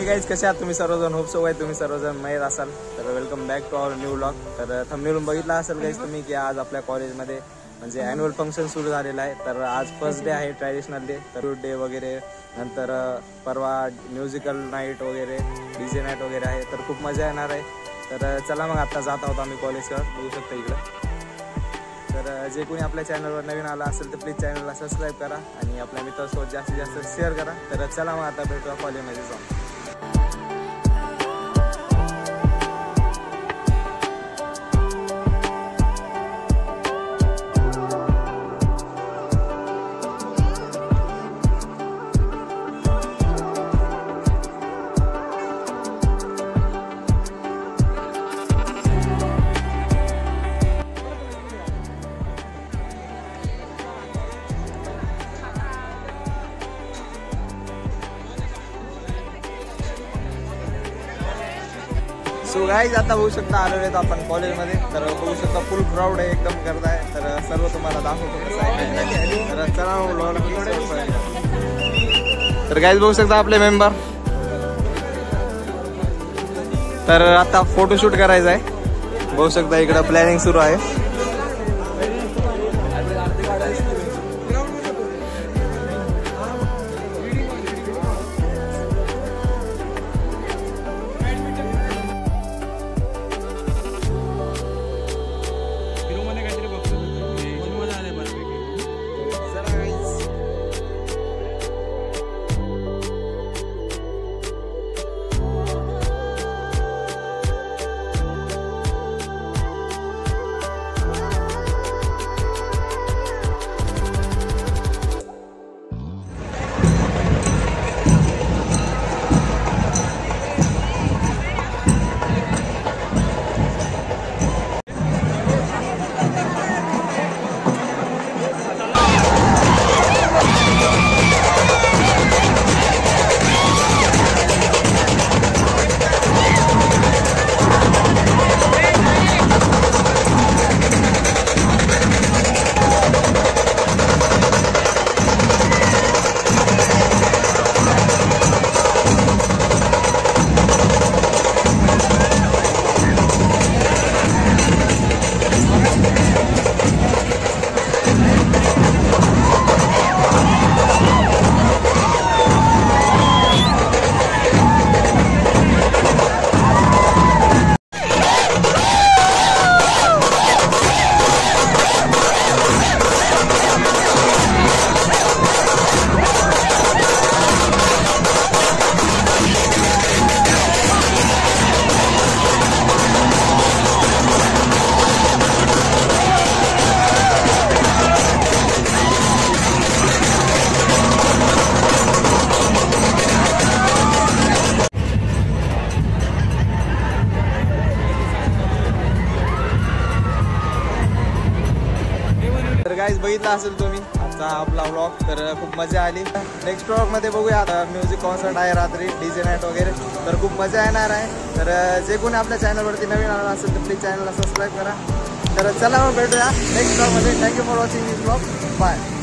Guys, कसे आहात तुम्ही सर्वजण? होप सो तुम्ही सर्वजण मजेत असाल. तर welcome back to our new vlog. तर थंबनेलून बघितला असेल गाइज तुम्ही की आज आपल्या कॉलेजमध्ये म्हणजे ॲन्युअल फंक्शन सुरू झालेलं आहे. तर आज फर्स्ट डे आहे, ट्रॅडिशनल डे, तर डे वगैरे, नंतर परवा म्युझिकल नाईट वगैरे, DJ नाईट वगैरे आहे. तर खूप मजा येणार आहे. तर चला मग आता जात आहोत आम्ही कॉलेजवर, बघू शकता इकडं. तर जे कोणी आपल्या चॅनलवर नवीन आला असेल तर प्लीज चॅनलला सबस्क्राईब करा आणि आपल्या मित्रांसोबत जास्तीत जास्त शेअर करा. तर चला मग आता भेटूया कॉलेजमध्ये जाऊन. सो गाईज, आता बघू शकता आलेलो आहेत आपण कॉलेजमध्ये. तर बघू शकता फुल क्राऊड आहे, एकदम गर्द आहे. तर सर्व तुम्हाला दाखवतो कसं आहे. तर चला. तर गाईज बघू शकता आपले मेंबर. तर आता फोटोशूट करायचा आहे, बघू शकता इकडं प्लॅनिंग सुरू आहे. तर गाईज बघितला असेल तुम्ही आजचा आपला व्लॉग. तर खूप मजा आली. नेक्स्ट व्लॉगमध्ये बघूया. आता म्युझिक कॉन्सर्ट आहे रात्री, DJ नाईट वगैरे. तर खूप मजा येणार आहे. तर जे कोणी आपल्या चॅनलवरती नवीन आला असेल तर प्लीज चॅनलला सबस्क्राईब करा. तर चला मग भेटूया नेक्स्ट व्लॉगमध्ये. Thank you for watching this vlog. Bye.